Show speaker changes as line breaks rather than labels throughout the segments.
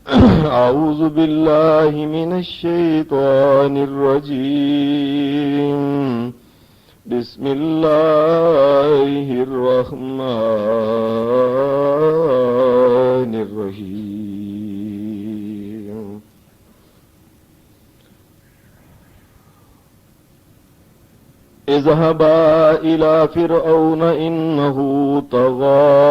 أعوذ بالله من الشيطان الرجيم بسم الله الرحمن الرحيم اذهبا إلى فرعون إنه طغى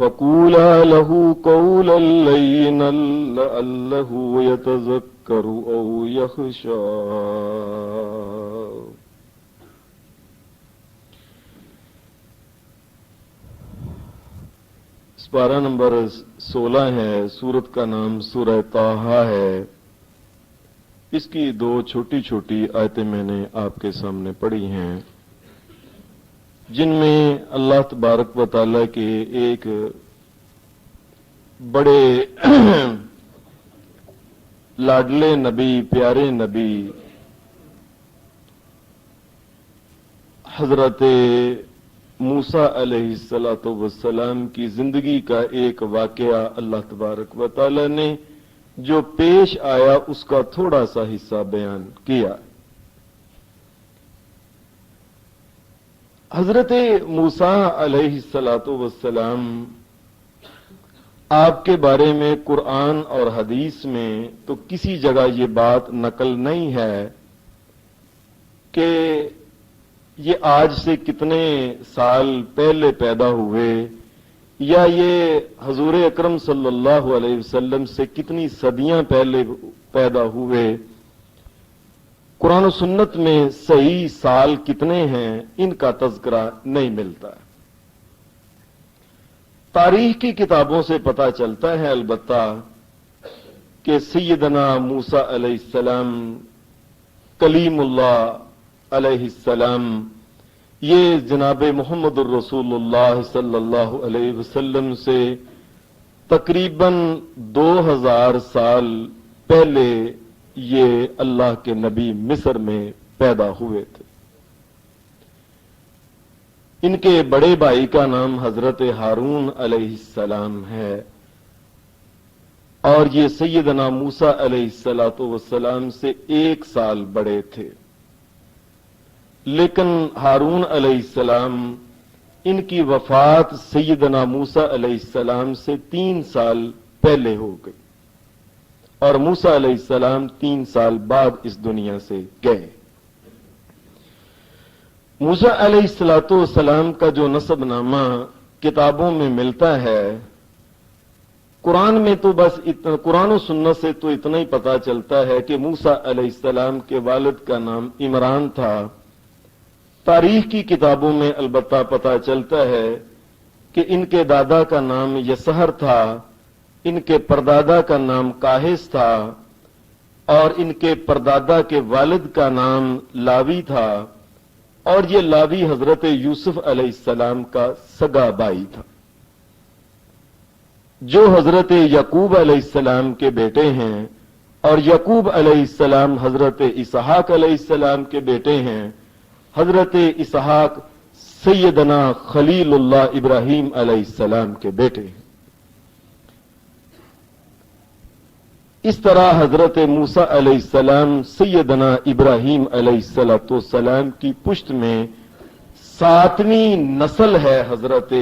فقولا له قولا لينا لعله يتذكر أو يخشى. پارہ نمبر 16 ہے. سورت کا نام سورہ طٰہٰ ہے. اس کی 2 چھوٹی چھوٹی آیتیں میں نے آپ کے سامنے پڑھی ہیں، جن میں اللہ تبارک و تعالیٰ کے ایک بڑے لاڈلے نبی، پیارے نبی حضرت موسیٰ علیہ السلام کی زندگی کا ایک واقعہ اللہ تبارک و تعالیٰ نے جو پیش آیا اس کا تھوڑا سا حصہ بیان کیا. حضرت موسیٰ علیہ السلام آپ کے بارے میں قرآن اور حدیث میں تو کسی جگہ یہ بات نقل نہیں ہے کہ یہ آج سے کتنے سال پہلے پیدا ہوئے یا یہ حضور اکرم صلی اللہ علیہ وسلم سے کتنی صدیاں پہلے پیدا ہوئے. قرآن و سنت میں صحیح سال کتنے ہیں ان کا تذکرہ نہیں ملتا. تاریخ کی کتابوں سے پتہ چلتا ہے البتہ کہ سیدنا موسیٰ علیہ السلام، کلیم اللہ علیہ السلام، یہ جناب محمد الرسول اللہ صلی اللہ علیہ وسلم سے تقریباً 2000 سال پہلے یہ اللہ کے نبی مصر میں پیدا ہوئے تھے. ان کے بڑے بھائی کا نام حضرت ہارون علیہ السلام ہے اور یہ سیدنا موسیٰ علیہ السلام سے 1 سال بڑے تھے. لیکن ہارون علیہ السلام ان کی وفات سیدنا موسیٰ علیہ السلام سے 3 سال پہلے ہو گئی اور موسیٰ علیہ السلام 3 سال بعد اس دنیا سے گئے. موسیٰ علیہ السلام کا جو نسب نامہ کتابوں میں ملتا ہے، قرآن میں تو بس قرآن و سنت سے تو اتنا ہی پتا چلتا ہے کہ موسیٰ علیہ السلام کے والد کا نام عمران تھا. تاریخ کی کتابوں میں البتہ پتا چلتا ہے کہ ان کے دادا کا نام یسہر تھا، ان کے پردادا کا نام کاہس تھا اور ان کے پردادا کے والد کا نام لاوی تھا اور یہ لاوی حضرت یوسف علیہ السلام کا سگا بھائی تھا، جو حضرت یعقوب علیہ السلام کے بیٹے ہیں اور یعقوب علیہ السلام حضرت اسحاق علیہ السلام کے بیٹے ہیں. حضرت اسحاق سیدنا خلیل اللہ ابراہیم علیہ السلام کے بیٹے ہیں. اس طرح حضرت موسیٰ علیہ السلام سیدنا ابراہیم علیہ السلام کی پشت میں 7ویں نسل ہے حضرت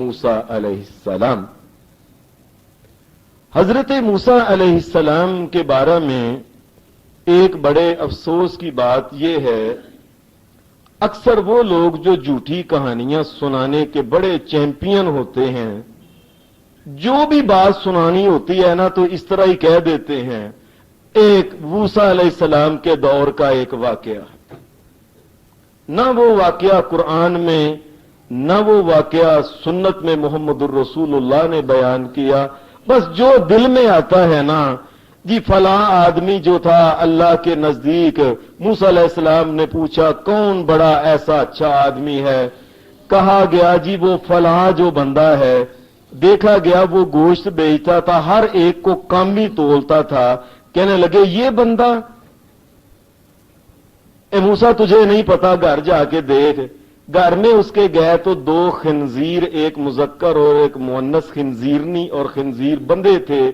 موسیٰ علیہ السلام. حضرت موسیٰ علیہ السلام کے بارے میں ایک بڑے افسوس کی بات یہ ہے، اکثر وہ لوگ جو جھوٹی کہانیاں سنانے کے بڑے چیمپئن ہوتے ہیں، جو بھی بات سنانی ہوتی ہے نا تو اس طرح ہی کہہ دیتے ہیں. ایک موسیٰ علیہ السلام کے دور کا ایک واقعہ، نہ وہ واقعہ قرآن میں نہ وہ واقعہ سنت میں محمد الرسول اللہ نے بیان کیا، بس جو دل میں آتا ہے نا، جی فلاں آدمی جو تھا اللہ کے نزدیک، موسیٰ علیہ السلام نے پوچھا کون بڑا ایسا اچھا آدمی ہے، کہا گیا جی وہ فلاں جو بندہ ہے، دیکھا گیا وہ گوشت بیچتا تھا، ہر ایک کو کم ہی تولتا تھا. کہنے لگے یہ بندہ، اے موسیٰ تجھے نہیں پتا، گھر جا کے دیکھ. گھر میں اس کے گئے تو دو خنزیر، ایک مذکر اور ایک مؤنث خنزیرنی اور خنزیر بندے تھے.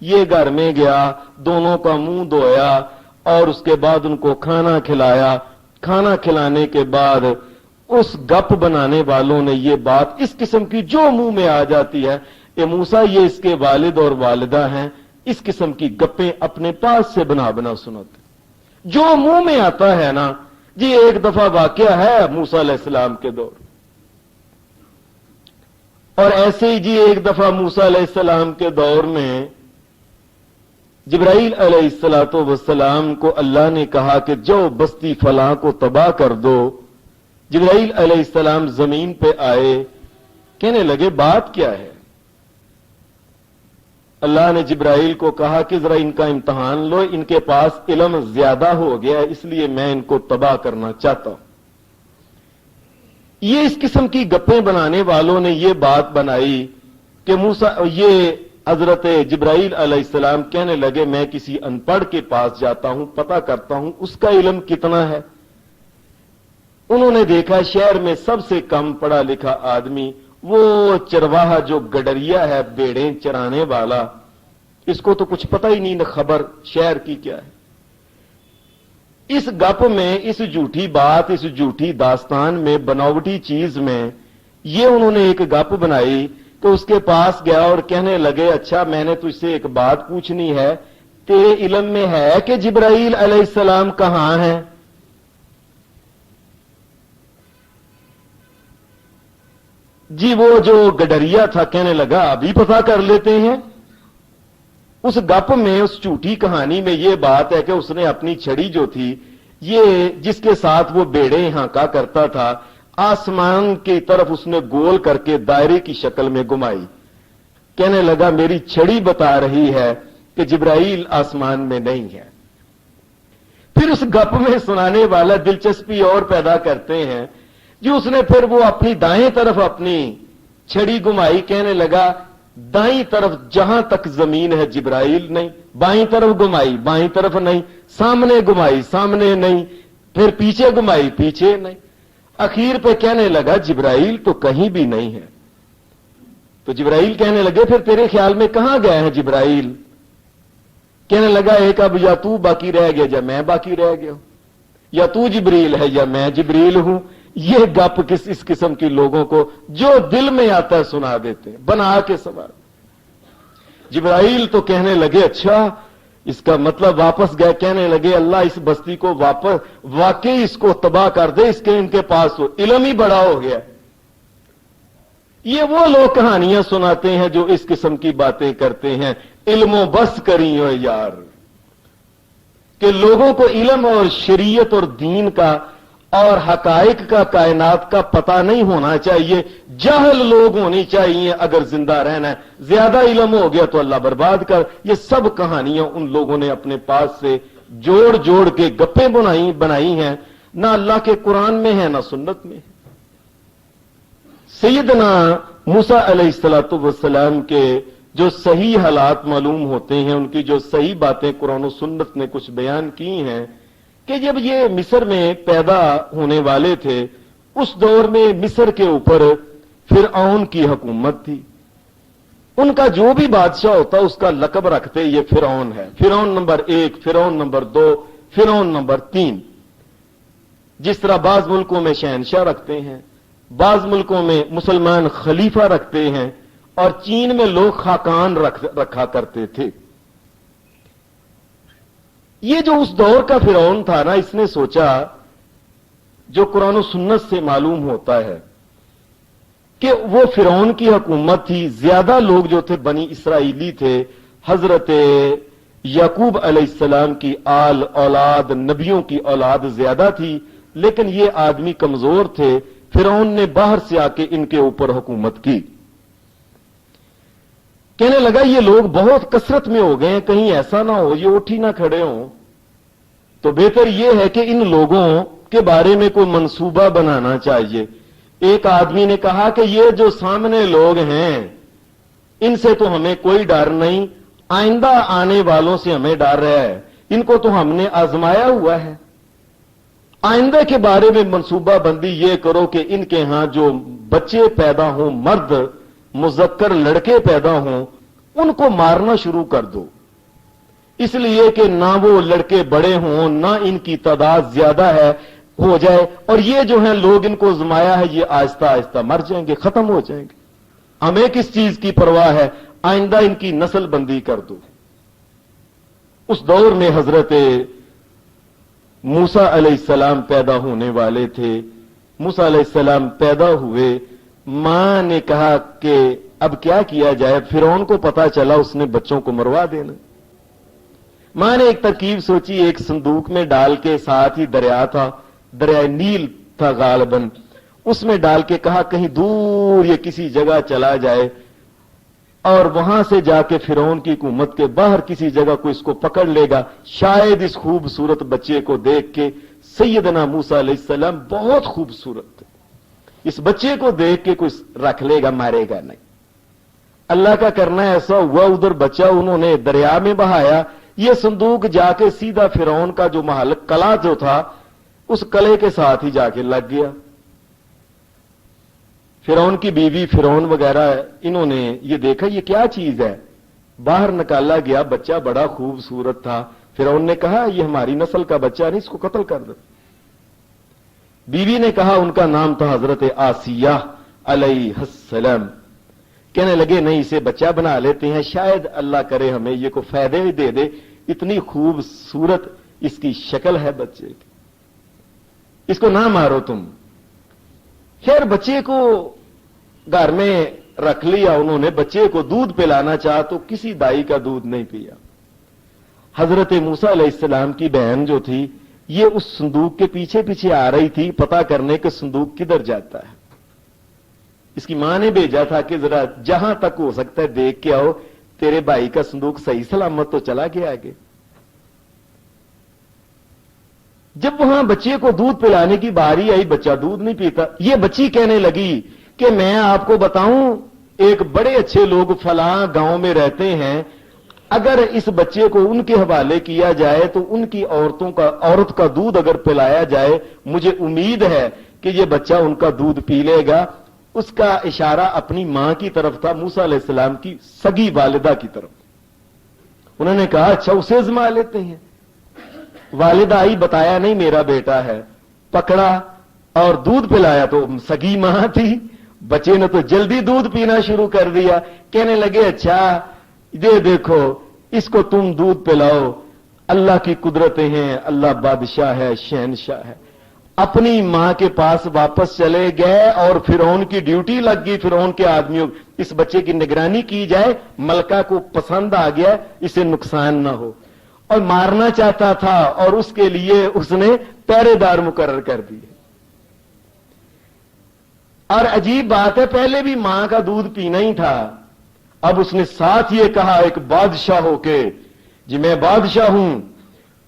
یہ گھر میں گیا، دونوں کا منہ دھویا اور اس کے بعد ان کو کھانا کھلایا. کھانا کھلانے کے بعد اس گپ بنانے والوں نے یہ بات اس قسم کی جو منہ میں آ جاتی ہے، اے موسیٰ یہ اس کے والد اور والدہ ہیں، اس قسم کی گپیں اپنے پاس سے بنا بنا سناتے. جو منہ میں آتا ہے نا جی. ایک دفعہ واقعہ ہے موسیٰ علیہ السلام کے دور، اور ایسے ہی جی ایک دفعہ موسیٰ علیہ السلام کے دور میں جبرائیل علیہ السلام کو اللہ نے کہا کہ جو بستی فلاں کو تباہ کر دو. جبرائیل علیہ السلام زمین پہ آئے، کہنے لگے بات کیا ہے؟ اللہ نے جبرائیل کو کہا کہ ذرا ان کا امتحان لو، ان کے پاس علم زیادہ ہو گیا اس لیے میں ان کو تباہ کرنا چاہتا ہوں. یہ اس قسم کی گپیں بنانے والوں نے یہ بات بنائی کہ یہ حضرت جبرائیل علیہ السلام کہنے لگے میں کسی ان پڑھ کے پاس جاتا ہوں، پتہ کرتا ہوں اس کا علم کتنا ہے. انہوں نے دیکھا شہر میں سب سے کم پڑھا لکھا آدمی وہ چرواہا جو گڈریا ہے، بیڑیں چرانے والا، اس کو تو کچھ پتہ ہی نہیں نہ خبر شہر کی کیا ہے. اس گپ میں، اس جھوٹی بات، اس جھوٹی داستان میں، بناوٹی چیز میں یہ انہوں نے ایک گپ بنائی کہ اس کے پاس گیا اور کہنے لگے اچھا میں نے تجھ سے ایک بات پوچھنی ہے، تیرے علم میں ہے کہ جبرائیل علیہ السلام کہاں ہیں؟ جی وہ جو گڈریا تھا کہنے لگا ابھی پتہ کر لیتے ہیں. اس گپ میں، اس جھوٹی کہانی میں یہ بات ہے کہ اس نے اپنی چھڑی جو تھی، یہ جس کے ساتھ وہ بیڑے ہانکا کرتا تھا، آسمان کی طرف اس نے گول کر کے دائرے کی شکل میں گھمائی. کہنے لگا میری چھڑی بتا رہی ہے کہ جبرائیل آسمان میں نہیں ہے. پھر اس گپ میں سنانے والا دلچسپی اور پیدا کرتے ہیں جو اس نے پھر وہ اپنی دائیں طرف اپنی چھڑی گھمائی، کہنے لگا دائیں طرف جہاں تک زمین ہے جبرائیل نہیں، بائیں طرف گھمائی بائیں طرف نہیں، سامنے گھمائی سامنے نہیں، پھر پیچھے گھمائی پیچھے نہیں. اخیر پہ کہنے لگا جبرائیل تو کہیں بھی نہیں ہے. تو جبرائیل کہنے لگے پھر تیرے خیال میں کہاں گئے ہیں جبرائیل؟ کہنے لگا ایک اب یا تو باقی رہ گیا یا میں باقی رہ گیا ہوں، یا تو جبریل ہے یا میں جبریل ہوں. یہ گپ اس قسم کے لوگوں کو جو دل میں آتا ہے سنا دیتے ہیں بنا کے سوال. جبرائیل تو کہنے لگے اچھا اس کا مطلب واپس گئے، کہنے لگے اللہ اس بستی کو واپس واقعی اس کو تباہ کر دے، اس کے ان کے پاس ہو علم ہی بڑا ہو گیا. یہ وہ لوگ کہانیاں سناتے ہیں جو اس قسم کی باتیں کرتے ہیں. علم و بس کری ہو یار، کہ لوگوں کو علم اور شریعت اور دین کا اور حقائق کا، کائنات کا پتہ نہیں ہونا چاہیے. جاہل لوگ ہونے چاہیے اگر زندہ رہنا ہے. زیادہ علم ہو گیا تو اللہ برباد کر. یہ سب کہانیاں ان لوگوں نے اپنے پاس سے جوڑ جوڑ کے گپیں بنائی ہیں، نہ اللہ کے قرآن میں ہے نہ سنت میں ہے. سیدنا موسیٰ علیہ السلام کے جو صحیح حالات معلوم ہوتے ہیں، ان کی جو صحیح باتیں قرآن و سنت نے کچھ بیان کی ہیں کہ جب یہ مصر میں پیدا ہونے والے تھے اس دور میں مصر کے اوپر فرعون کی حکومت تھی. ان کا جو بھی بادشاہ ہوتا اس کا لقب رکھتے یہ فرعون ہے، فرعون نمبر 1، فرعون نمبر 2، فرعون نمبر 3. جس طرح بعض ملکوں میں شہنشاہ رکھتے ہیں، بعض ملکوں میں مسلمان خلیفہ رکھتے ہیں، اور چین میں لوگ خاقان رکھا کرتے تھے. یہ جو اس دور کا فرعون تھا نا، اس نے سوچا جو قرآن و سنت سے معلوم ہوتا ہے کہ وہ فرعون کی حکومت تھی. زیادہ لوگ جو تھے بنی اسرائیلی تھے، حضرت یعقوب علیہ السلام کی آل اولاد، نبیوں کی اولاد زیادہ تھی، لیکن یہ آدمی کمزور تھے. فرعون نے باہر سے آ کے ان کے اوپر حکومت کی. کہنے لگا یہ لوگ بہت کثرت میں ہو گئے ہیں، کہیں ایسا نہ ہو یہ اٹھ ہی نہ کھڑے ہوں، تو بہتر یہ ہے کہ ان لوگوں کے بارے میں کوئی منصوبہ بنانا چاہیے. ایک آدمی نے کہا کہ یہ جو سامنے لوگ ہیں ان سے تو ہمیں کوئی ڈر نہیں، آئندہ آنے والوں سے ہمیں ڈر ہے. ان کو تو ہم نے آزمایا ہوا ہے، آئندہ کے بارے میں منصوبہ بندی یہ کرو کہ ان کے ہاں جو بچے پیدا ہوں، مرد مذکر لڑکے پیدا ہوں، ان کو مارنا شروع کر دو، اس لیے کہ نہ وہ لڑکے بڑے ہوں، نہ ان کی تعداد زیادہ ہے ہو جائے، اور یہ جو ہیں لوگ ان کو زمایا ہے، یہ آہستہ آہستہ مر جائیں گے، ختم ہو جائیں گے۔ ہمیں کس چیز کی پرواہ ہے؟ آئندہ ان کی نسل بندی کر دو۔ اس دور میں حضرت موسیٰ علیہ السلام پیدا ہونے والے تھے۔ موسیٰ علیہ السلام پیدا ہوئے، ماں نے کہا کہ اب کیا کیا جائے؟ فرعون کو پتا چلا، اس نے بچوں کو مروا دینا۔ ماں نے ایک ترکیب سوچی، ایک صندوق میں ڈال کے، ساتھ ہی دریا تھا، دریائے نیل تھا غالباً، اس میں ڈال کے کہا کہیں دور یہ کسی جگہ چلا جائے اور وہاں سے جا کے فرعون کی حکومت کے باہر کسی جگہ کو اس کو پکڑ لے گا، شاید اس خوبصورت بچے کو دیکھ کے سیدنا موسیٰ علیہ السلام بہت خوبصورت تھے، اس بچے کو دیکھ کے کوئی رکھ لے گا، مارے گا نہیں۔ اللہ کا کرنا ایسا ہوا، ادھر بچہ انہوں نے دریا میں بہایا، یہ صندوق جا کے سیدھا فرعون کا جو محل قلعہ جو تھا اس قلعے کے ساتھ ہی جا کے لگ گیا۔ فرعون کی بیوی، فرعون وغیرہ، انہوں نے یہ دیکھا یہ کیا چیز ہے، باہر نکالا گیا، بچہ بڑا خوبصورت تھا۔ فرعون نے کہا یہ ہماری نسل کا بچہ نہیں، اس کو قتل کر دو۔ بیوی نے کہا، ان کا نام تھا حضرت آسیہ علیہ السلام، کہنے لگے نہیں اسے بچہ بنا لیتے ہیں، شاید اللہ کرے ہمیں یہ کو فائدے بھی دے دے، اتنی خوبصورت اس کی شکل ہے بچے کی، اس کو نہ مارو تم۔ خیر بچے کو گھر میں رکھ لیا انہوں نے، بچے کو دودھ پلانا چاہا تو کسی دائی کا دودھ نہیں پیا۔ حضرت موسیٰ علیہ السلام کی بہن جو تھی یہ اس صندوق کے پیچھے پیچھے آ رہی تھی پتہ کرنے کہ صندوق کدھر جاتا ہے۔ اس کی ماں نے بھیجا تھا کہ ذرا جہاں تک ہو سکتا ہے دیکھ کے آؤ تیرے بھائی کا صندوق صحیح سلامت تو چلا گیا آگے۔ جب وہاں بچے کو دودھ پلانے کی باری آئی، بچہ دودھ نہیں پیتا، یہ بچی کہنے لگی کہ میں آپ کو بتاؤں ایک بڑے اچھے لوگ فلاں گاؤں میں رہتے ہیں، اگر اس بچے کو ان کے حوالے کیا جائے تو ان کی عورت کا دودھ اگر پلایا جائے، مجھے امید ہے کہ یہ بچہ ان کا دودھ پی لے گا۔ اس کا اشارہ اپنی ماں کی طرف تھا، موسیٰ علیہ السلام کی سگی والدہ کی طرف۔ انہوں نے کہا اچھا اسے ازما لیتے ہیں۔ والدہ آئی، بتایا نہیں میرا بیٹا ہے، پکڑا اور دودھ پلایا تو سگی ماں تھی، بچے نے تو جلدی دودھ پینا شروع کر دیا۔ کہنے لگے اچھا یہ دیکھو اس کو تم دودھ پلاؤ، اللہ کی قدرتیں ہیں، اللہ بادشاہ ہے، شہنشاہ ہے۔ اپنی ماں کے پاس واپس چلے گئے اور فرعون کی ڈیوٹی لگ گئی، فرعون کے آدمیوں اس بچے کی نگرانی کی جائے، ملکہ کو پسند آ گیا اسے نقصان نہ ہو، اور مارنا چاہتا تھا اور اس کے لیے اس نے پہرے دار مقرر کر دیے۔ اور عجیب بات ہے پہلے بھی ماں کا دودھ پینا ہی تھا، اب اس نے ساتھ یہ کہا ایک بادشاہ ہو کے جی میں بادشاہ ہوں،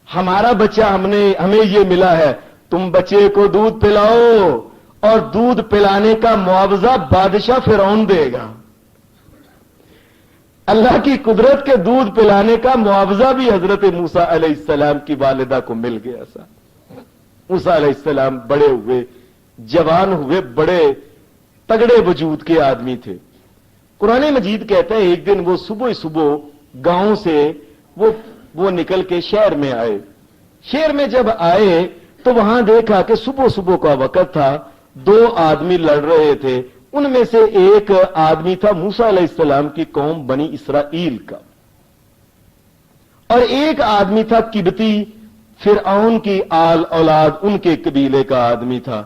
ہمارا بچہ ہمیں یہ ملا ہے، تم بچے کو دودھ پلاؤ اور دودھ پلانے کا معاوضہ بادشاہ فرعون دے گا۔ اللہ کی قدرت کے دودھ پلانے کا معاوضہ بھی حضرت موسیٰ علیہ السلام کی والدہ کو مل گیا سا۔ موسیٰ علیہ السلام بڑے ہوئے، جوان ہوئے، بڑے تگڑے وجود کے آدمی تھے۔ قرآن مجید کہتا ہے ایک دن وہ صبح گاؤں سے وہ نکل کے شہر میں آئے۔ شہر میں جب آئے تو وہاں دیکھا کہ صبح کا وقت تھا، دو آدمی لڑ رہے تھے، ان میں سے ایک آدمی تھا موسیٰ علیہ السلام کی قوم بنی اسرائیل کا، اور ایک آدمی تھا قبطی فرعون کی آل اولاد ان کے قبیلے کا آدمی تھا۔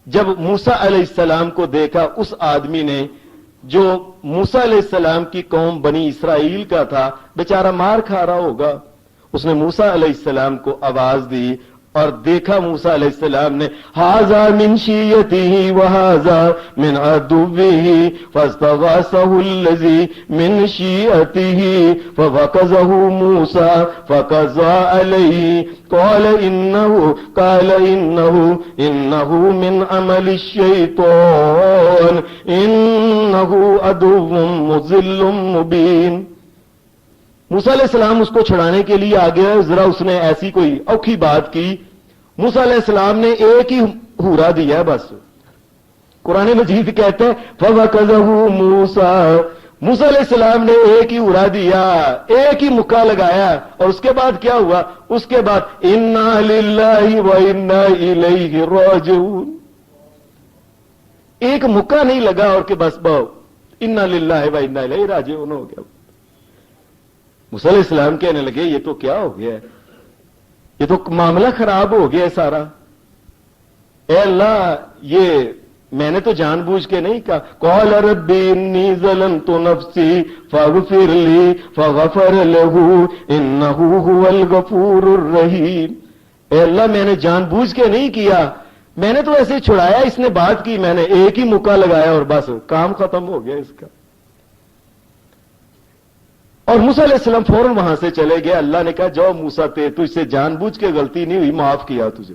جب موسیٰ علیہ السلام کو دیکھا اس آدمی نے جو موسیٰ علیہ السلام کی قوم بنی اسرائیل کا تھا، بیچارہ مار کھا رہا ہوگا، اس نے موسیٰ علیہ السلام کو آواز دی اور دیکھا موسیٰ علیہ السلام نے ھذا من شیعتہ وھذا من عدوہ فاستغاثہ الذی من شیعتہ فوکزہ موسیٰ فقضى علیہ قال انہ من عمل الشیطان انہ عدو مضل مبین۔ موسیٰ علیہ السلام اس کو چھڑانے کے لیے آ گیا، ذرا اس نے ایسی کوئی اوکھی بات کی، موسیٰ علیہ السلام نے ایک ہی ہورا دیا ہے بس. قرآن مجید کہتے ہیں فَوَكَذَهُ مُوسَىٰ, موسیٰ علیہ السلام نے ایک ہی ہورا دیا, ایک ہی مکہ لگایا, اور اس کے بعد کیا ہوا؟ اس کے بعد اِنَّا لِلَّهِ وَإِنَّا إِلَيْهِ رَاجِعُونَ. ایک مکہ نہیں لگا اور کہ بس بہو اِنَّا لِلَّهِ وَإِنَّا إِلَيْهِ رَاجِعُونَ ہو گیا. موسیٰ علیہ السلام کہنے لگے یہ تو کیا ہو گیا ہے, یہ تو معاملہ خراب ہو گیا ہے سارا. اے اللہ, یہ میں نے تو جان بوجھ کے نہیں کہا. قال رب انی ظلمت نفسی فاغفر لی فغفر له انه هو الغفور الرحیم. اے اللہ, میں نے جان بوجھ کے نہیں کیا, میں نے تو ایسے چھڑایا, اس نے بات کی, میں نے ایک ہی مکہ لگایا اور بس کام ختم ہو گیا اس کا. اور موسیٰ علیہ السلام فوراً وہاں سے چلے گئے. اللہ نے کہا جاؤ موسیٰ, تجھ سے جان بوجھ کے غلطی نہیں ہوئی, معاف کیا تجھے.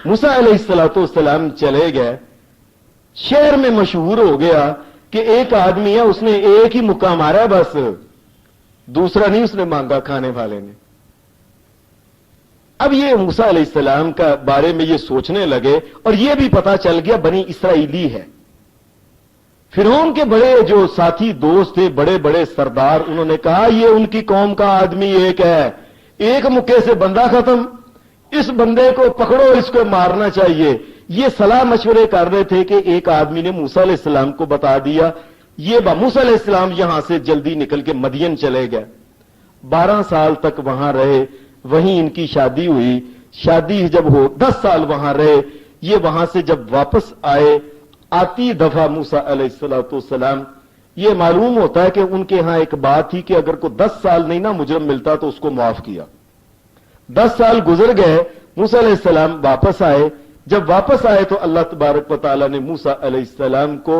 موسیٰ علیہ السلام چلے گئے. شہر میں مشہور ہو گیا کہ ایک آدمی ہے, اس نے ایک ہی مکہ مارا بس, دوسرا نہیں اس نے مانگا کھانے والے نے. اب یہ موسیٰ علیہ السلام کا بارے میں یہ سوچنے لگے, اور یہ بھی پتا چل گیا بنی اسرائیلی ہے. فرعون کے بڑے جو ساتھی دوست تھے, بڑے بڑے سردار, انہوں نے کہا یہ ان کی قوم کا آدمی ایک ہے, ایک مکے سے بندہ ختم, اس بندے کو پکڑو, اس کو مارنا چاہیے. یہ صلاح مشورے کر رہے تھے کہ ایک آدمی نے موسیٰ علیہ السلام کو بتا دیا. یہ موسیٰ علیہ السلام یہاں سے جلدی نکل کے مدین چلے گئے. 12 سال تک وہاں رہے, وہیں ان کی شادی ہوئی. شادی جب ہو 10 سال وہاں رہے. یہ وہاں سے جب واپس آئے, آتی دفعہ موسیٰ علیہ السلام, یہ معلوم ہوتا ہے کہ ان کے ہاں ایک بات تھی کہ اگر کوئی 10 سال نہیں نا مجرم ملتا تو اس کو معاف کیا. 10 سال گزر گئے, موسیٰ علیہ السلام واپس آئے. جب واپس آئے تو اللہ تبارک و تعالیٰ نے موسیٰ علیہ السلام کو,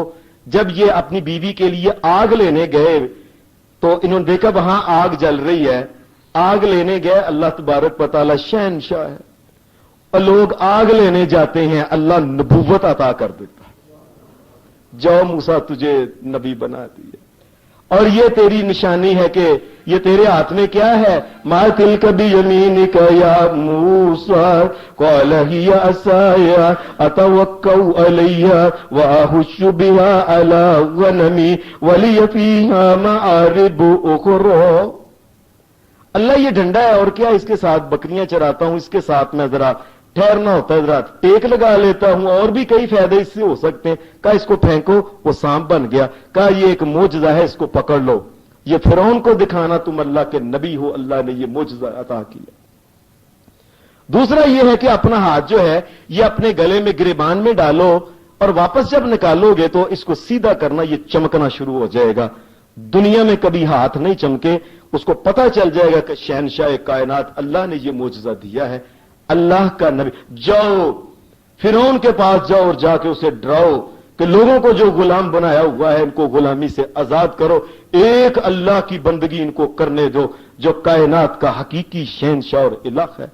جب یہ اپنی بیوی کے لیے آگ لینے گئے تو انہوں نے دیکھا وہاں آگ جل رہی ہے. آگ لینے گئے, اللہ تبارک و تعالیٰ شہنشاہ ہے, اور لوگ آگ لینے جاتے ہیں, اللہ نبوت عطا کر دیتا. جاؤ موسیٰ تجھے نبی بنا دیا, اور یہ تیری نشانی ہے کہ یہ تیرے ہاتھ میں کیا ہے. ما تلک بیمینک یا موسیٰ قال ہی عصای اتوکأ علیہا واہش بها علی غنمی ولی فیہا معارب اخرى. اللہ یہ ڈنڈا ہے اور کیا, اس کے ساتھ بکریاں چراتا ہوں, اس کے ساتھ میں ذرا ٹھہرنا ہوتا ہے, ذرا ٹیک لگا لیتا ہوں, اور بھی کئی فائدے اس سے ہو سکتے ہیں. کہا اس کو پھینکو, وہ سانپ بن گیا. کہا یہ ایک معجزہ ہے, اس کو پکڑ لو. یہ فرعون کو دکھانا تم اللہ کے نبی ہو, اللہ نے یہ معجزہ عطا کیا. دوسرا یہ ہے کہ اپنا ہاتھ جو ہے یہ اپنے گلے میں گریبان میں ڈالو, اور واپس جب نکالو گے تو اس کو سیدھا کرنا, یہ چمکنا شروع ہو جائے گا. دنیا میں کبھی ہاتھ نہیں چمکے, اس کو پتا چل جائے گا کہ شہنشاہ کائنات اللہ نے یہ معجزہ دیا ہے, اللہ کا نبی. جاؤ فرعون کے پاس جاؤ اور جا کے اسے ڈراؤ کہ لوگوں کو جو غلام بنایا ہوا ہے ان کو غلامی سے آزاد کرو, ایک اللہ کی بندگی ان کو کرنے دو جو کائنات کا حقیقی شہنشاہ اور الہ ہے.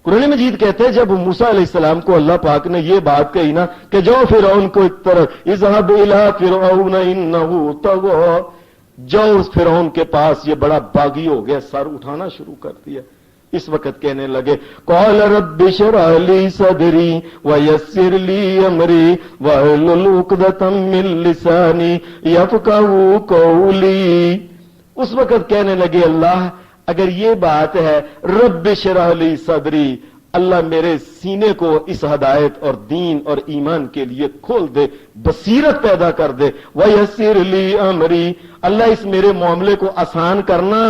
قرآن مجید کہتے ہیں جب موسیٰ علیہ السلام کو اللہ پاک نے یہ بات کہی نا کہ جاؤ فرعون کو ایک طرف, اذهب الى فرعون انه طغى, جاؤ اس فرعون کے پاس, یہ بڑا باغی ہو گیا, سر اٹھانا شروع کر دیا. اس وقت کہنے لگے قال رب اشرح لي صدري ويسر لي امري واحلل عقدة من لساني يفقهوا قولي. اس وقت کہنے لگے اللہ اگر یہ بات ہے رب اشرح لي صدري, اللہ میرے سینے کو اس ہدایت اور دین اور ایمان کے لیے کھول دے, بصیرت پیدا کر دے. ویسر لی امری, اللہ اس میرے معاملے کو آسان کرنا,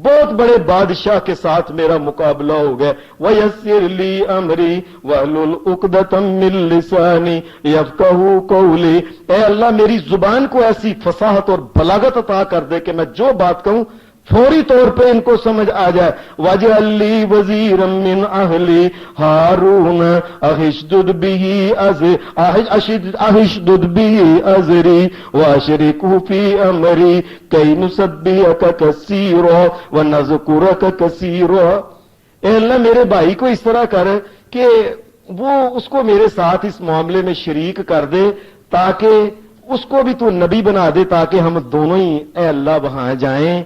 بہت بڑے بادشاہ کے ساتھ میرا مقابلہ ہو گیا. ویسر لی امری واحلل عقدۃ من لسانی یفقہوا قولی, اے اللہ میری زبان کو ایسی فصاحت اور بلاغت عطا کر دے کہ میں جو بات کہوں فوری طور پہ ان کو سمجھ آ جائے. واجعل لی وزیرا من اہلی ہارون اشدد به ازری واشرکہ فی امری کی نسبحک کثیرا ونذکرک کثیرا. اے اللہ میرے بھائی کو اس طرح کر کہ وہ اس کو میرے ساتھ اس معاملے میں شریک کر دے تاکہ اس کو بھی تو نبی بنا دے, تاکہ ہم دونوں ہی اے اللہ وہاں جائیں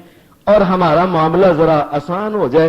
اور ہمارا معاملہ ذرا آسان ہو جائے,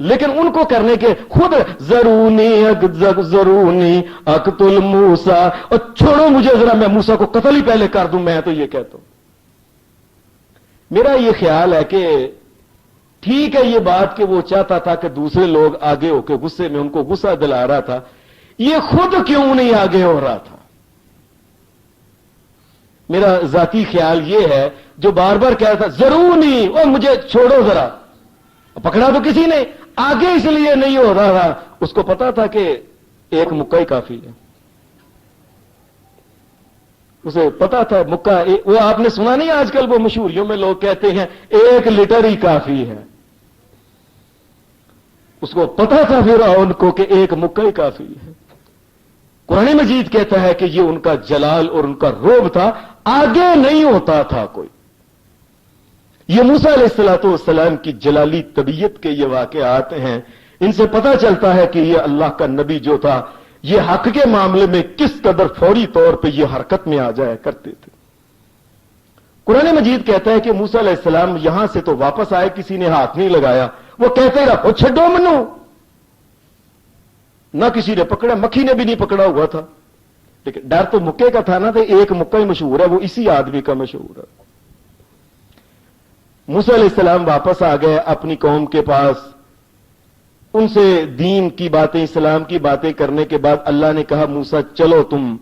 لیکن ان کو کرنے کے خود ضرونی اقتل موسیٰ، اور چھوڑو مجھے ذرا، میں موسیٰ کو قتل ہی پہلے کر دوں، میں تو یہ کہتا ہوں۔ میرا یہ خیال ہے کہ ٹھیک ہے یہ بات کہ وہ چاہتا تھا کہ دوسرے لوگ آگے ہو کے غصے میں ان کو غصہ دلا رہا تھا، یہ خود کیوں نہیں آگے ہو رہا تھا؟ میرا ذاتی خیال یہ ہے جو بار بار کہہ رہا تھا ضرونی، اور مجھے چھوڑو ذرا، پکڑا تو کسی نے، آگے اس لیے نہیں ہو رہا تھا، اس کو پتا تھا کہ ایک مکہ ہی کافی ہے، اسے پتا تھا مکہ، وہ آپ نے سنا نہیں آج کل وہ مشہوریوں میں لوگ کہتے ہیں 1 لیٹر ہی کافی ہے، اس کو پتا تھا فرعون کو کہ 1 مکہ ہی کافی ہے۔ قرآن مجید کہتا ہے کہ یہ ان کا جلال اور ان کا رعب تھا، آگے نہیں ہوتا تھا کوئی۔ یہ موسیٰ علیہ السلام کی جلالی طبیعت کے یہ واقعات ہیں، ان سے پتہ چلتا ہے کہ یہ اللہ کا نبی جو تھا یہ حق کے معاملے میں کس قدر فوری طور پہ یہ حرکت میں آ جایا کرتے تھے۔ قرآن مجید کہتا ہے کہ موسیٰ علیہ السلام یہاں سے تو واپس آئے، کسی نے ہاتھ نہیں لگایا، وہ کہتے رہا وہ چھڈو منو، نہ کسی نے پکڑا، مکھی نے بھی نہیں پکڑا ہوا تھا، لیکن ڈر تو مکے کا تھا نا، تو 1 مکہ ہی مشہور ہے، وہ اسی آدمی کا مشہور ہے۔ موسیٰ علیہ السلام واپس آ گئے اپنی قوم کے پاس، ان سے دین کی باتیں، اسلام کی باتیں کرنے کے بعد اللہ نے کہا موسیٰ چلو تم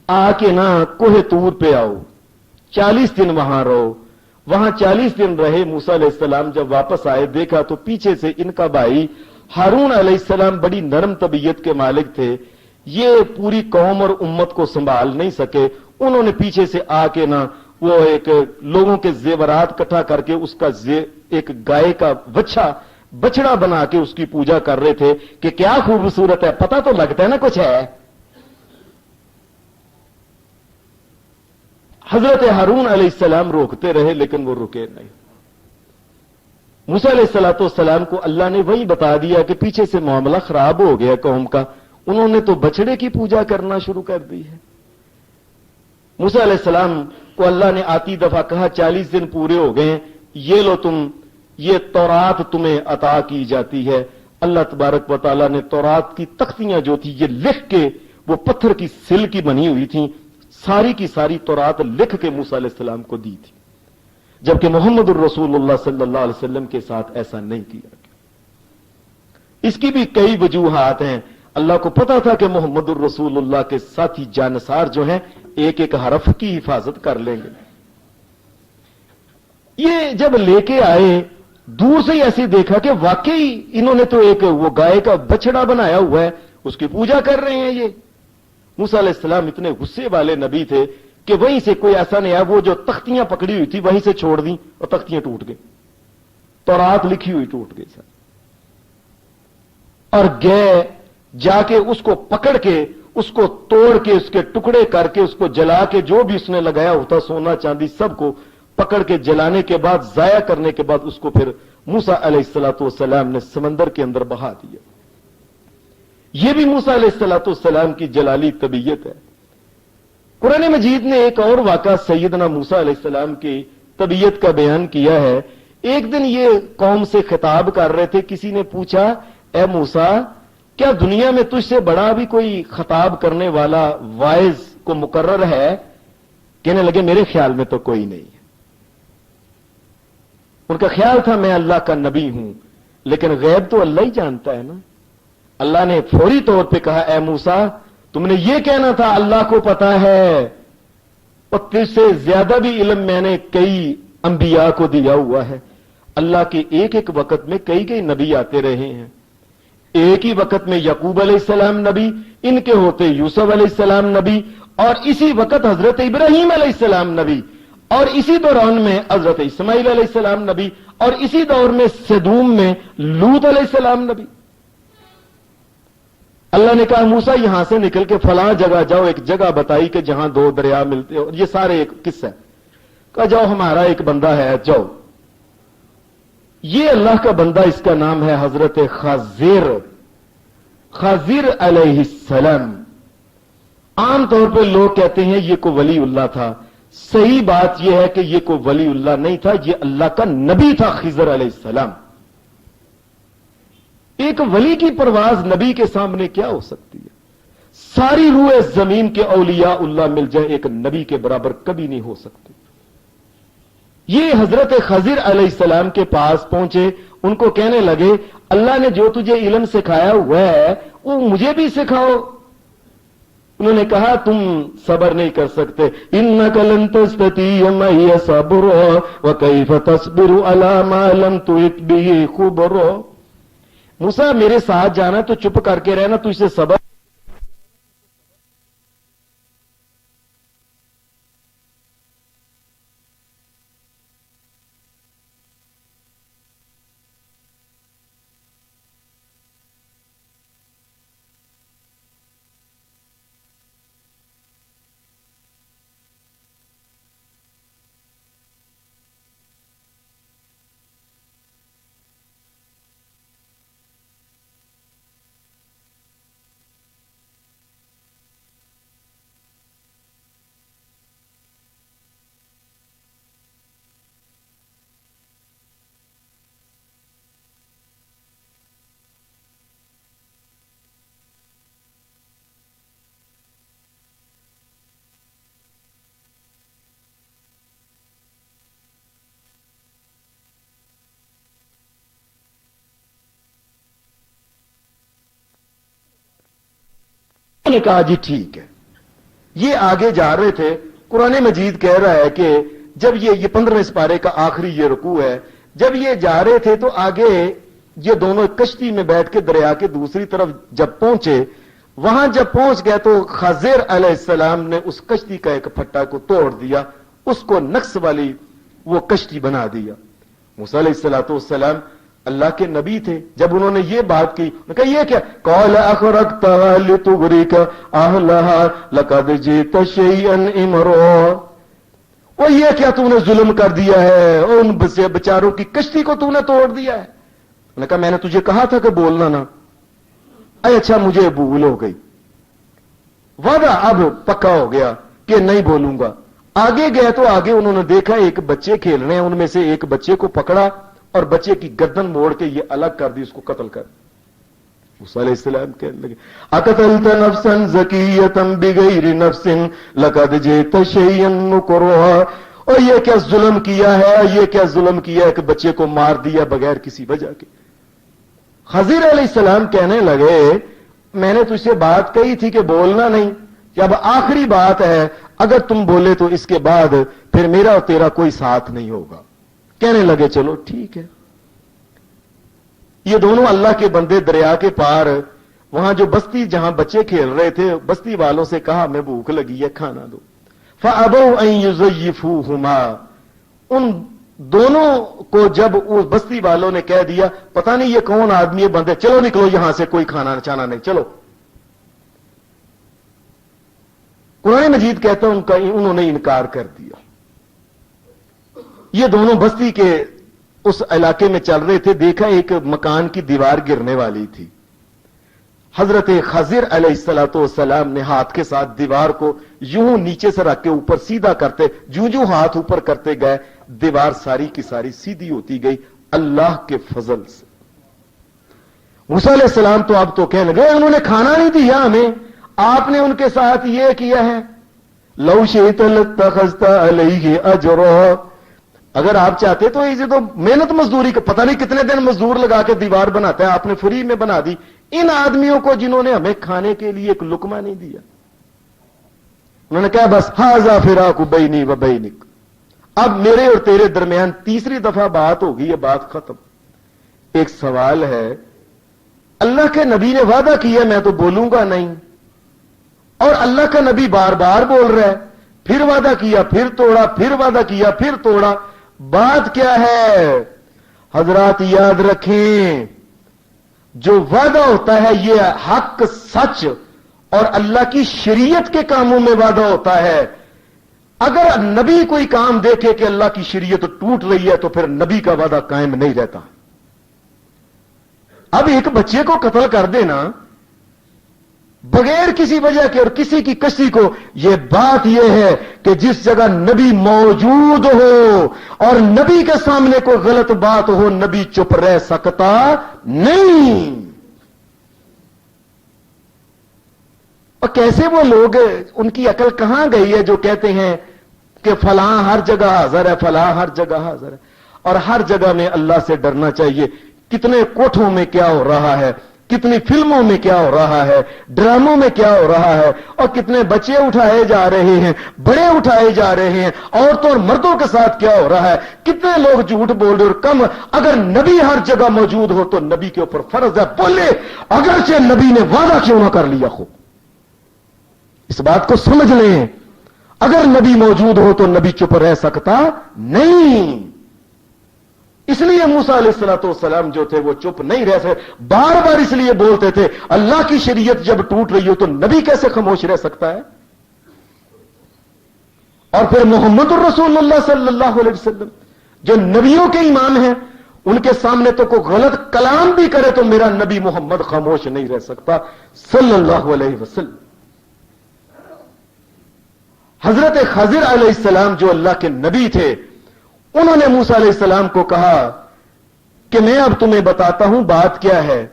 آ کے نا کوہ طور پہ آؤ، 40 دن وہاں رہو۔ وہاں 40 دن رہے موسیٰ علیہ السلام، جب واپس آئے دیکھا تو پیچھے سے ان کا بھائی ہارون علیہ السلام بڑی نرم طبیعت کے مالک تھے، یہ پوری قوم اور امت کو سنبھال نہیں سکے، انہوں نے پیچھے سے آ کے نا وہ ایک لوگوں کے زیورات اکٹھا کر کے اس کا ایک گائے کا بچڑا بنا کے اس کی پوجا کر رہے تھے کہ کیا خوبصورت ہے، پتہ تو لگتا ہے نا کچھ ہے۔ حضرت ہارون علیہ السلام روکتے رہے لیکن وہ رکے نہیں۔ موسیٰ علیہ السلام کو اللہ نے وہی بتا دیا کہ پیچھے سے معاملہ خراب ہو گیا قوم کا، انہوں نے تو بچڑے کی پوجا کرنا شروع کر دی ہے۔ موسیٰ علیہ السلام کو اللہ نے آتی دفعہ کہا 40 دن پورے ہو گئے، یہ لو تم، یہ تورات تمہیں عطا کی جاتی ہے۔ اللہ تبارک و تعالیٰ نے تورات کی تختیاں جو تھی یہ لکھ کے، وہ پتھر کی سل کی بنی ہوئی تھیں، ساری کی ساری تورات لکھ کے موسیٰ علیہ السلام کو دی تھی، جبکہ محمد الرسول اللہ صلی اللہ علیہ وسلم کے ساتھ ایسا نہیں کیا گیا۔ اس کی بھی کئی وجوہات ہیں، اللہ کو پتا تھا کہ محمد الرسول اللہ کے ساتھی جانثار جو ہیں ایک ایک حرف کی حفاظت کر لیں گے۔ یہ جب لے کے آئے دور سے ہی ایسے دیکھا کہ واقعی انہوں نے تو ایک وہ گائے کا بچڑا بنایا ہوا ہے، اس کی پوجا کر رہے ہیں۔ یہ موسیٰ علیہ السلام اتنے غصے والے نبی تھے کہ وہیں سے کوئی ایسا نہیں آیا، وہ جو تختیاں پکڑی ہوئی تھی وہیں سے چھوڑ دیں اور تختیاں ٹوٹ گئی، تورات لکھی ہوئی ٹوٹ گئی سر، اور گئے جا کے اس کو پکڑ کے، اس کو توڑ کے، اس کے ٹکڑے کر کے، اس کو جلا کے، جو بھی اس نے لگایا ہوتا سونا چاندی سب کو پکڑ کے جلانے کے بعد، ضائع کرنے کے بعد اس کو پھر موسیٰ علیہ السلام نے سمندر کے اندر بہا دیا۔ یہ بھی موسیٰ علیہ السلام کی جلالی طبیعت ہے۔ قرآن مجید نے ایک اور واقعہ سیدنا موسیٰ علیہ السلام کی طبیعت کا بیان کیا ہے۔ ایک دن یہ قوم سے خطاب کر رہے تھے، کسی نے پوچھا اے موسیٰ کیا دنیا میں تجھ سے بڑا بھی کوئی خطاب کرنے والا واعظ کو مقرر ہے؟ کہنے لگے میرے خیال میں تو کوئی نہیں ہے۔ ان کا خیال تھا میں اللہ کا نبی ہوں، لیکن غیب تو اللہ ہی جانتا ہے نا۔ اللہ نے فوری طور پہ کہا اے موسیٰ تم نے یہ کہنا تھا اللہ کو پتا ہے، اور تجھ سے زیادہ بھی علم میں نے کئی انبیاء کو دیا ہوا ہے۔ اللہ کے ایک ایک وقت میں کئی کئی نبی آتے رہے ہیں، ایک ہی وقت میں یعقوب علیہ السلام نبی، ان کے ہوتے یوسف علیہ السلام نبی، اور اسی وقت حضرت ابراہیم علیہ السلام نبی، اور اسی دوران میں حضرت اسماعیل علیہ السلام نبی، اور اسی دور میں سدوم میں لوط علیہ السلام نبی۔ اللہ نے کہا موسیٰ یہاں سے نکل کے فلاں جگہ جاؤ، ایک جگہ بتائی کہ جہاں 2 دریا ملتے ہیں، اور یہ سارے ایک قصہ ہے۔ کہا جاؤ ہمارا ایک بندہ ہے، جاؤ۔ یہ اللہ کا بندہ، اس کا نام ہے حضرت خضر علیہ السلام۔ عام طور پہ لوگ کہتے ہیں یہ کوئی ولی اللہ تھا، صحیح بات یہ ہے کہ یہ کوئی ولی اللہ نہیں تھا، یہ اللہ کا نبی تھا خضر علیہ السلام۔ ایک ولی کی پرواز نبی کے سامنے کیا ہو سکتی ہے؟ ساری روح زمین کے اولیاء اللہ مل جائے ایک نبی کے برابر کبھی نہیں ہو سکتی۔ یہ حضرت خضر علیہ السلام کے پاس پہنچے، ان کو کہنے لگے اللہ نے جو تجھے علم سکھایا ہوا ہے وہ مجھے بھی سکھاؤ۔ انہوں نے کہا تم صبر نہیں کر سکتے، انک لن تستطیع معی صبرا وکیف تصبر علی ما لم تحط به خبرا۔ موسیٰ میرے ساتھ جانا تو چپ کر کے رہنا، تجھ سے صبر نے کہا جی ٹھیک ہے۔ یہ آگے جا رہے تھے، قرآن مجید کہہ رہا ہے کہ جب یہ 15 سپارے کا آخری یہ رکوع ہے، جب یہ جا رہے تھے تو آگے یہ دونوں کشتی میں بیٹھ کے دریا کے دوسری طرف جب پہنچے، وہاں جب پہنچ گئے تو خضر علیہ السلام نے اس کشتی کا ایک پھٹا کو توڑ دیا، اس کو نقص والی وہ کشتی بنا دیا۔ موسیٰ علیہ السلام اللہ کے نبی تھے، جب انہوں نے یہ بات کی انہوں نے کہا یہ کیا؟ قال اخرجتها لتغرق اهلها لقد جئت شيئا امرا۔ اور یہ کیا تو نے ظلم کر دیا ہے، ان بیچاروں کی کشتی کو تو نے توڑ دیا ہے۔ انہوں نے کہا میں نے تجھے کہا تھا کہ بولنا نا۔ اچھا مجھے بھول ہو گئی، وعدہ اب پکا ہو گیا کہ نہیں بولوں گا۔ آگے گئے تو آگے انہوں نے دیکھا ایک بچے کھیل رہے ہیں، ان میں سے ایک بچے کو پکڑا اور بچے کی گردن موڑ کے یہ الگ کر دی، اس کو قتل کر۔ موسیٰ علیہ السلام کہنے لگے اقتلت نفسا زکیۃ بغیر نفس لقد جئت شیئا نکرا۔ اور یہ کیا ظلم کیا ہے، یہ کیا ظلم کیا ہے کہ بچے کو مار دیا بغیر کسی وجہ کے۔ خضر علیہ السلام کہنے لگے میں نے تجھ سے بات کہی تھی کہ بولنا نہیں، اب آخری بات ہے، اگر تم بولے تو اس کے بعد پھر میرا اور تیرا کوئی ساتھ نہیں ہوگا۔ کہنے لگے چلو ٹھیک ہے۔ یہ دونوں اللہ کے بندے دریا کے پار، وہاں جو بستی جہاں بچے کھیل رہے تھے، بستی والوں سے کہا ہمیں بھوک لگی ہے کھانا دو۔ فَأَبَوْا أَن يُضَيِّفُوهُمَا۔ ان دونوں کو جب اس بستی والوں نے کہہ دیا پتہ نہیں یہ کون آدمی ہے بندے، چلو نکلو یہاں سے، کوئی کھانا چانا نہیں، چلو۔ قرآن مجید کہتا ہے انہوں نے انکار کر دیا۔ یہ دونوں بستی کے اس علاقے میں چل رہے تھے، دیکھا ایک مکان کی دیوار گرنے والی تھی۔ حضرت خضر علیہ السلام نے ہاتھ کے ساتھ دیوار کو یوں نیچے سے رکھ کے اوپر سیدھا کرتے، جو ہاتھ اوپر کرتے گئے دیوار ساری کی ساری سیدھی ہوتی گئی اللہ کے فضل سے۔ موسیٰ علیہ السلام تو اب تو کہنے لگے انہوں نے کھانا نہیں دیا ہمیں، آپ نے ان کے ساتھ یہ کیا ہے۔ لو شئت لاتخذت علیہ اجرا۔ اگر آپ چاہتے تو اسے تو محنت مزدوری کا پتہ نہیں کتنے دن مزدور لگا کے دیوار بناتا ہے، آپ نے فری میں بنا دی ان آدمیوں کو جنہوں نے ہمیں کھانے کے لیے ایک لقمہ نہیں دیا۔ انہوں نے کہا بس ھذا فراق بینی و بینک، اب میرے اور تیرے درمیان تیسری دفعہ بات ہوگی، یہ بات ختم۔ ایک سوال ہے، اللہ کے نبی نے وعدہ کیا میں تو بولوں گا نہیں، اور اللہ کا نبی بار بار بول رہا ہے، پھر وعدہ کیا پھر توڑا، پھر وعدہ کیا پھر توڑا، بات کیا ہے؟ حضرات یاد رکھیں جو وعدہ ہوتا ہے یہ حق سچ اور اللہ کی شریعت کے کاموں میں وعدہ ہوتا ہے۔ اگر نبی کوئی کام دیکھے کہ اللہ کی شریعت ٹوٹ رہی ہے تو پھر نبی کا وعدہ قائم نہیں رہتا۔ اب ایک بچے کو قتل کر دینا بغیر کسی وجہ کے اور کسی کی کشتی کو، یہ بات یہ ہے کہ جس جگہ نبی موجود ہو اور نبی کے سامنے کوئی غلط بات ہو نبی چپ رہ سکتا نہیں۔ اور کیسے وہ لوگ، ان کی عقل کہاں گئی ہے جو کہتے ہیں کہ فلاں ہر جگہ حاضر ہے، فلاں ہر جگہ حاضر ہے، اور ہر جگہ میں اللہ سے ڈرنا چاہیے۔ کتنے کوٹھوں میں کیا ہو رہا ہے، کتنی فلموں میں کیا ہو رہا ہے، ڈراموں میں کیا ہو رہا ہے، اور کتنے بچے اٹھائے جا رہے ہیں، بڑے اٹھائے جا رہے ہیں، عورتوں اور مردوں کے ساتھ کیا ہو رہا ہے، کتنے لوگ جھوٹ بول رہے اور کم۔ اگر نبی ہر جگہ موجود ہو تو نبی کے اوپر فرض ہے بولے، اگرچہ نبی نے وعدہ کیوں نہ کر لیا ہو۔ اس بات کو سمجھ لیں، اگر نبی موجود ہو تو نبی چپ رہ سکتا نہیں۔ اس لیے موسیٰ علیہ الصلوۃ والسلام جو تھے وہ چپ نہیں رہ سکتے، بار بار اس لیے بولتے تھے اللہ کی شریعت جب ٹوٹ رہی ہو تو نبی کیسے خاموش رہ سکتا ہے؟ اور پھر محمد الرسول اللہ صلی اللہ علیہ وسلم جو نبیوں کے امام ہیں، ان کے سامنے تو کوئی غلط کلام بھی کرے تو میرا نبی محمد خاموش نہیں رہ سکتا صلی اللہ علیہ وسلم۔ حضرت خضر علیہ السلام جو اللہ کے نبی تھے، انہوں نے موسیٰ علیہ السلام کو کہا کہ میں اب تمہیں بتاتا ہوں بات کیا ہے۔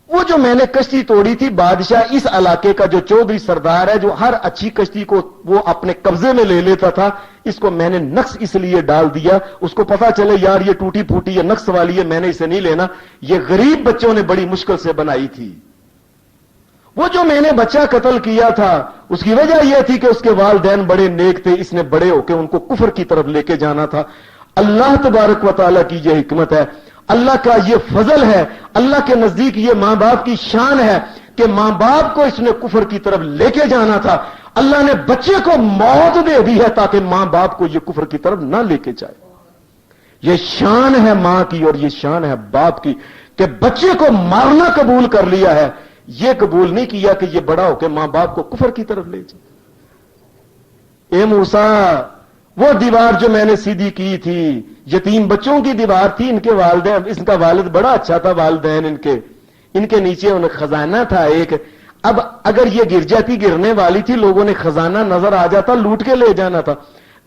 وہ جو میں نے کشتی توڑی تھی، بادشاہ اس علاقے کا جو چودھری سردار ہے، جو ہر اچھی کشتی کو وہ اپنے قبضے میں لے لیتا تھا، اس کو میں نے نقص اس لیے ڈال دیا، اس کو پتا چلے یار یہ ٹوٹی پھوٹی ہے، نقص والی ہے، میں نے اسے نہیں لینا، یہ غریب بچوں نے بڑی مشکل سے بنائی تھی۔ وہ جو میں نے بچہ قتل کیا تھا، اس کی وجہ یہ تھی کہ اس کے والدین بڑے نیک تھے، اس نے بڑے ہو کے ان کو کفر کی طرف لے کے جانا تھا۔ اللہ تبارک و تعالیٰ کی یہ حکمت ہے، اللہ کا یہ فضل ہے، اللہ کے نزدیک یہ ماں باپ کی شان ہے کہ ماں باپ کو اس نے کفر کی طرف لے کے جانا تھا، اللہ نے بچے کو موت دے دی ہے تاکہ ماں باپ کو یہ کفر کی طرف نہ لے کے جائے۔ یہ شان ہے ماں کی اور یہ شان ہے باپ کی کہ بچے کو مارنا قبول کر لیا ہے، یہ قبول نہیں کیا کہ یہ بڑا ہو کے ماں باپ کو کفر کی طرف لے جائے۔ اے موسیٰ، وہ دیوار جو میں نے سیدھی کی تھی یتیم بچوں کی دیوار تھی، ان کے والدین، اس کا والد بڑا اچھا تھا، والدین ان کے نیچے ان خزانہ تھا ایک، اب اگر یہ گر جاتی، گرنے والی تھی، لوگوں نے خزانہ نظر آ جاتا، لوٹ کے لے جانا تھا۔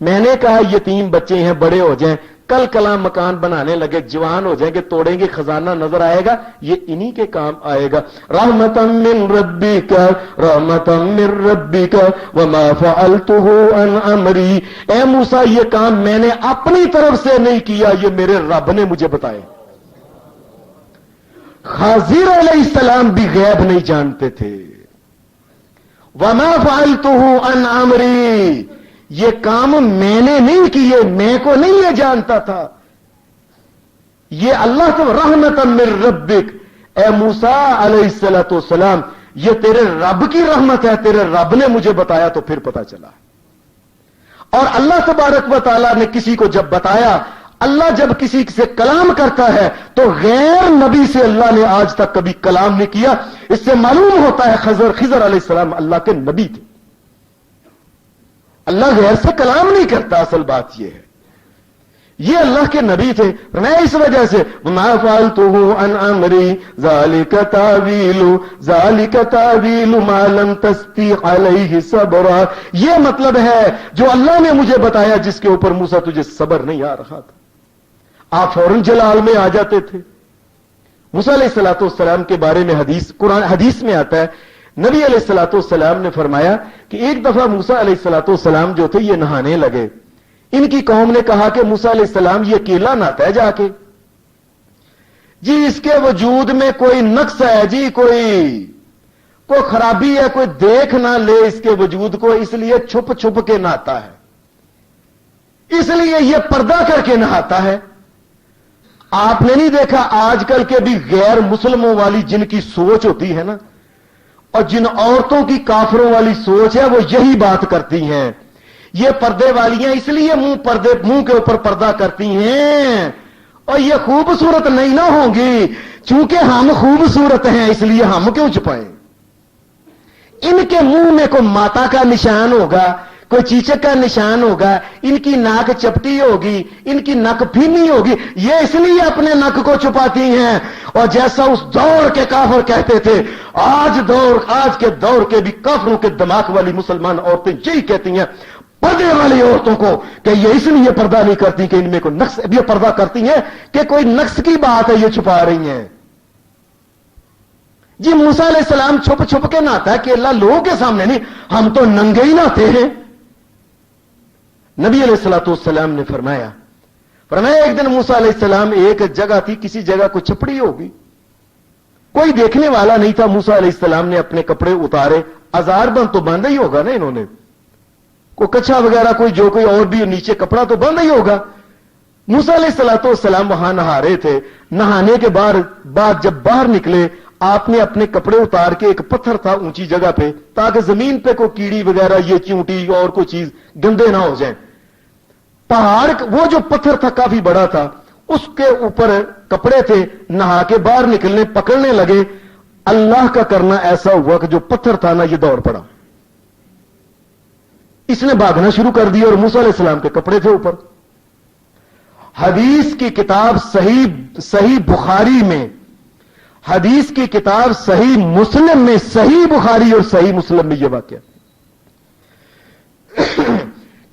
میں نے کہا یتیم بچے ہیں، بڑے ہو جائیں، کل کلاں مکان بنانے لگے، جوان ہو جائیں گے، توڑیں گے، خزانہ نظر آئے گا، یہ انہی کے کام آئے گا۔ رحمتم من ربک، رحمتم من ربک وما فعلته عن امری۔ اے موسیٰ، یہ کام میں نے اپنی طرف سے نہیں کیا، یہ میرے رب نے مجھے بتایا۔ خضر علیہ السلام بھی غیب نہیں جانتے تھے۔ وما فعلته عن امری، یہ کام میں نے نہیں کیے، میں کو نہیں یہ جانتا تھا، یہ اللہ تو رحمتاً من ربک۔ اے موسیٰ علیہ السلام، یہ تیرے رب کی رحمت ہے، تیرے رب نے مجھے بتایا تو پھر پتا چلا۔ اور اللہ تبارک و تعالیٰ نے کسی کو جب بتایا، اللہ جب کسی سے کلام کرتا ہے تو غیر نبی سے اللہ نے آج تک کبھی کلام نہیں کیا۔ اس سے معلوم ہوتا ہے خضر علیہ السلام اللہ کے نبی تھے، اللہ غیر سے کلام نہیں کرتا، اصل بات یہ ہے، یہ اللہ کے نبی تھے۔ میں اس وجہ سے ما فعلته عن امری ذالک تاویل ما لم تستطع علیہ صبرا، یہ مطلب ہے جو اللہ نے مجھے بتایا جس کے اوپر موسیٰ تجھے صبر نہیں آ رہا تھا، آپ فوراً جلال میں آ جاتے تھے۔ موسیٰ علیہ الصلوۃ والسلام کے بارے میں حدیث میں آتا ہے، نبی علیہ الصلوۃ والسلام نے فرمایا کہ ایک دفعہ موسیٰ علیہ الصلوۃ والسلام جو تھے یہ نہانے لگے، ان کی قوم نے کہا کہ موسیٰ علیہ السلام یہ اکیلا نہاتا ہے جا کے، جی اس کے وجود میں کوئی نقص ہے، جی کوئی خرابی ہے، کوئی دیکھ نہ لے اس کے وجود کو، اس لیے چھپ چھپ کے نہاتا ہے، اس لیے یہ پردہ کر کے نہاتا ہے۔ آپ نے نہیں دیکھا آج کل کے بھی غیر مسلموں والی جن کی سوچ ہوتی ہے نا، اور جن عورتوں کی کافروں والی سوچ ہے، وہ یہی بات کرتی ہیں، یہ پردے والیاں اس لیے منہ کے اوپر پردہ کرتی ہیں، اور یہ خوبصورت نہیں نہ ہوں گی، چونکہ ہم خوبصورت ہیں اس لیے ہم کیوں چھپائیں۔ ان کے منہ میں کوئی ماتا کا نشان ہوگا، کوئی چیچک کا نشان ہوگا، ان کی ناک چپٹی ہوگی، ان کی نک پھینی ہوگی، یہ اس لیے اپنے نک کو چھپاتی ہیں۔ اور جیسا اس دور کے کافر کہتے تھے، آج کے دور کے بھی کافروں کے دماغ والی مسلمان عورتیں یہی کہتی ہیں پردے والی عورتوں کو کہ یہ اس لیے پردہ نہیں کرتی کہ ان میں کوئی نقص، یہ پردہ کرتی ہیں کہ کوئی نقص کی بات ہے، یہ چھپا رہی ہیں۔
جی موسیٰ علیہ السلام چھپ چھپ کے نہاتا ہے کہ اللہ لوگوں کے سامنے نہیں، ہم تو ننگے ہی نہاتے ہیں. نبی علیہ الصلوۃ والسلام نے فرمایا ایک دن موسیٰ علیہ السلام ایک جگہ تھی، کسی جگہ کو چھپڑی ہوگی، کوئی دیکھنے والا نہیں تھا. موسیٰ علیہ السلام نے اپنے کپڑے اتارے، ازار بند تو باندھا ہی ہوگا نا انہوں نے، کوئی کچھا وغیرہ کوئی اور بھی نیچے کپڑا تو باندھا ہی ہوگا. موسیٰ علیہ الصلوۃ والسلام وہاں نہا رہے تھے. نہانے کے بعد جب باہر نکلے آپ نے اپنے کپڑے اتار کے، ایک پتھر تھا اونچی جگہ پہ تاکہ زمین پہ کوئی کیڑی وغیرہ یہ چونٹی اور کوئی چیز گندے نہ ہو جائیں. پہاڑ وہ جو پتھر تھا کافی بڑا تھا، اس کے اوپر کپڑے تھے. نہا کے باہر نکلنے پکڑنے لگے، اللہ کا کرنا ایسا ہوا کہ جو پتھر تھا نا یہ دوڑ پڑا. اس نے بھاگنا شروع کر دیا اور موسیٰ علیہ السلام کے کپڑے تھے اوپر. حدیث کی کتاب صحیح بخاری میں، حدیث کی کتاب صحیح مسلم میں، صحیح بخاری اور صحیح مسلم میں یہ واقعہ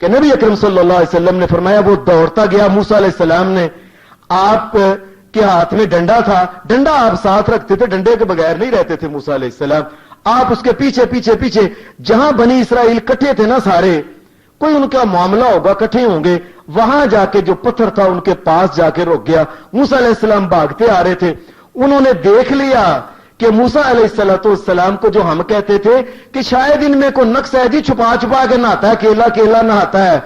کہ نبی اکرم صلی اللہ علیہ وسلم نے فرمایا وہ دوڑتا گیا. موسیٰ علیہ السلام نے، آپ کے ہاتھ میں ڈنڈا تھا، ڈنڈا آپ ساتھ رکھتے تھے، ڈنڈے کے بغیر نہیں رہتے تھے موسیٰ علیہ السلام. آپ اس کے پیچھے پیچھے پیچھے جہاں بنی اسرائیل کٹھے تھے نا سارے، کوئی ان کا معاملہ ہوگا، کٹھے ہوں گے، وہاں جا کے جو پتھر تھا ان کے پاس جا کے رک گیا. موسیٰ علیہ السلام بھاگتے آ رہے تھے، انہوں نے دیکھ لیا کہ موسیٰ علیہ السلام کو جو ہم کہتے تھے کہ شاید ان میں کوئی نقص ہے جی، چھپا چھپا کے نہاتا ہے، کیلا نہاتا ہے،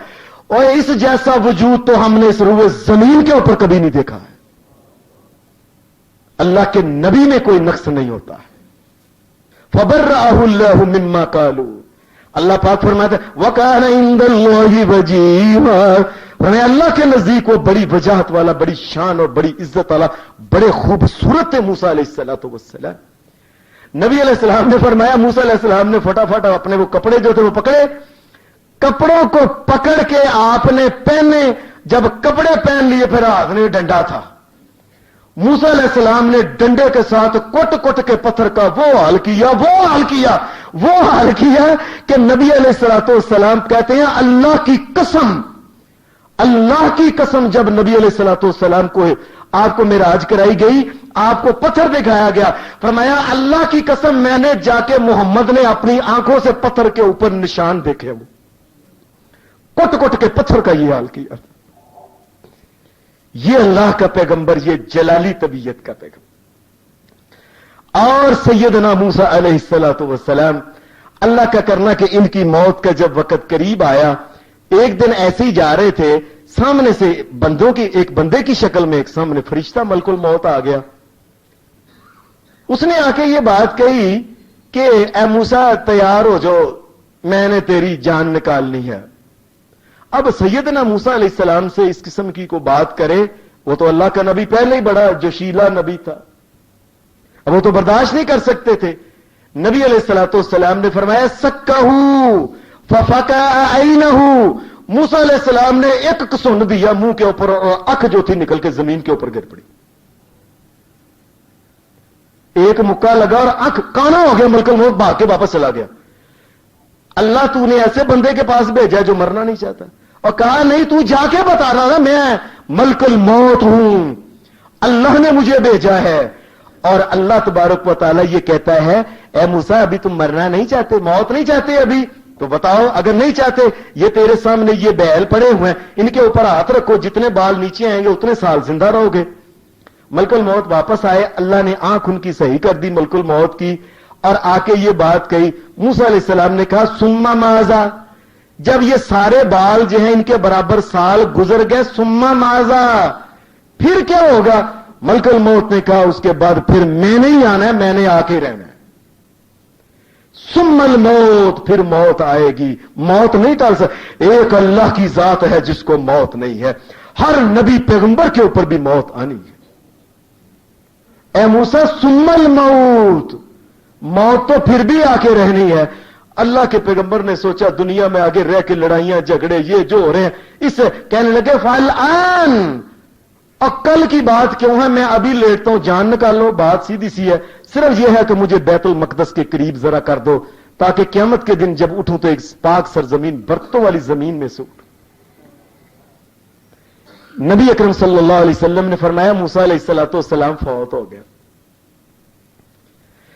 اور اس جیسا وجود تو ہم نے اس روئے زمین کے اوپر کبھی نہیں دیکھا ہے. اللہ کے نبی میں کوئی نقص نہیں ہوتا ہے. فَبَرَّأَهُ اللَّهُ مِمَّا قَالُوا، اللہ پاک فرماتا ہے وَكَانَ عِندَ اللَّهِ وَجِيهًا، اللہ کے نزدیک وہ بڑی وجاہت والا، بڑی شان اور بڑی عزت والا، بڑے خوبصورت تھے موسیٰ علیہ السلام. نبی علیہ السلام نے فرمایا، موسیٰ علیہ السلام نے فٹافٹ اپنے وہ کپڑے جو تھے وہ پکڑے، کپڑوں کو پکڑ کے آپ نے پہنے. جب کپڑے پہن لیے پھر ہاتھ میں ڈنڈا تھا. موسیٰ علیہ السلام نے ڈنڈے کے ساتھ کٹ کے پتھر کا وہ حال کیا کہ نبی علیہ السلام کہتے ہیں اللہ کی قسم جب نبی علیہ السلام کو آپ کو معراج کرائی گئی، آپ کو پتھر دکھایا گیا، فرمایا اللہ کی قسم میں نے جا کے محمد نے اپنی آنکھوں سے پتھر کے اوپر نشان دیکھے، وہ کٹ کے پتھر کا یہ حال کیا. یہ اللہ کا پیغمبر، یہ جلالی طبیعت کا پیغمبر. اور سیدنا موسیٰ علیہ السلام، اللہ کا کرنا کہ ان کی موت کا جب وقت قریب آیا، ایک دن ایسے ہی جا رہے تھے، سامنے سے ایک بندے کی شکل میں ایک سامنے فرشتہ ملک الموت آ گیا. اس نے آ کے یہ بات کہی کہ اے موسیٰ تیار ہو جو، میں نے تیری جان نکالنی ہے. اب سیدنا موسیٰ علیہ السلام سے اس قسم کی کو بات کرے، وہ تو اللہ کا نبی پہلے ہی بڑا جوشیلا نبی تھا، اب وہ تو برداشت نہیں کر سکتے تھے. نبی علیہ السلام نے فرمایا سکہو ففقع عینہو، موسیٰ علیہ السلام نے ایک کسن دیا منہ کے اوپر اور اکھ جو تھی نکل کے زمین کے اوپر گر پڑی. ایک مکہ لگا اور اکھ کانا ہو گیا، ملک الموت بھاگ کے واپس چلا گیا. اللہ تو نے ایسے بندے کے پاس بھیجا جو مرنا نہیں چاہتا، اور کہا نہیں تو جا کے بتا رہا نا میں ملک الموت ہوں، اللہ نے مجھے بھیجا ہے. اور اللہ تبارک و تعالیٰ یہ کہتا ہے اے موسیٰ ابھی تم مرنا نہیں چاہتے، موت نہیں چاہتے ابھی، تو بتاؤ اگر نہیں چاہتے، یہ تیرے سامنے یہ بیل پڑے ہوئے ہیں، ان کے اوپر ہاتھ رکھو، جتنے بال نیچے آئیں گے اتنے سال زندہ رہو گے. ملک الموت واپس آئے، اللہ نے آنکھ ان کی صحیح کر دی ملک الموت کی، اور آ کے یہ بات کہی. موسیٰ علیہ السلام نے کہا ثم ماذا، جب یہ سارے بال جو ہیں ان کے برابر سال گزر گئے، ثم ماذا، پھر کیا ہوگا؟ ملک الموت نے کہا اس کے بعد پھر میں نہیں آنا ہے، میں نے آ کے رہنا ہے. ثم الموت، پھر موت آئے گی، موت نہیں ٹال سکتی. ایک اللہ کی ذات ہے جس کو موت نہیں ہے، ہر نبی پیغمبر کے اوپر بھی موت آنی ہے. اے موسیٰ ثم الموت، موت تو پھر بھی آ کے رہنی ہے. اللہ کے پیغمبر نے سوچا دنیا میں آگے رہ کے لڑائیاں جھگڑے یہ جو ہو رہے ہیں، اس سے کہنے لگے فالآن، اور کل کی بات کیوں ہے، میں ابھی لیٹتا ہوں، جان نکالو. بات سیدھی سی ہے، صرف یہ ہے کہ مجھے بیت المقدس کے قریب ذرا کر دو تاکہ قیامت کے دن جب اٹھوں تو ایک پاک سرزمین برتوں والی زمین میں سے اٹھوں. نبی اکرم صلی اللہ علیہ وسلم نے فرمایا موسیٰ علیہ السلام فوت ہو گیا.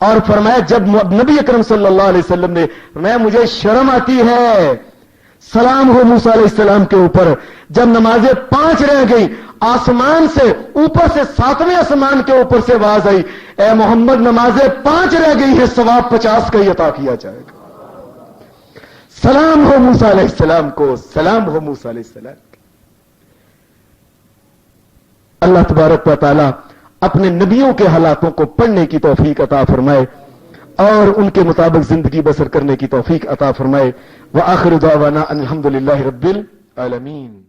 اور فرمایا جب نبی اکرم صلی اللہ علیہ وسلم نے فرمایا مجھے شرم آتی ہے، سلام ہو موسیٰ علیہ السلام کے اوپر، جب نمازیں 5 رہ گئی، آسمان سے اوپر سے 7ویں آسمان کے اوپر سے آواز آئی، اے محمد نمازیں 5 رہ گئی ہیں، ثواب 50 کا ہی عطا کیا جائے گا۔ سلام ہو موسیٰ علیہ السلام کو، سلام ہو موسیٰ علیہ السلام۔ اللہ تبارک و تعالی اپنے نبیوں کے حالاتوں کو پڑھنے کی توفیق عطا فرمائے اور ان کے مطابق زندگی بسر کرنے کی توفیق عطا فرمائے۔ وآخر دعوانا ان الحمد للہ رب العالمین۔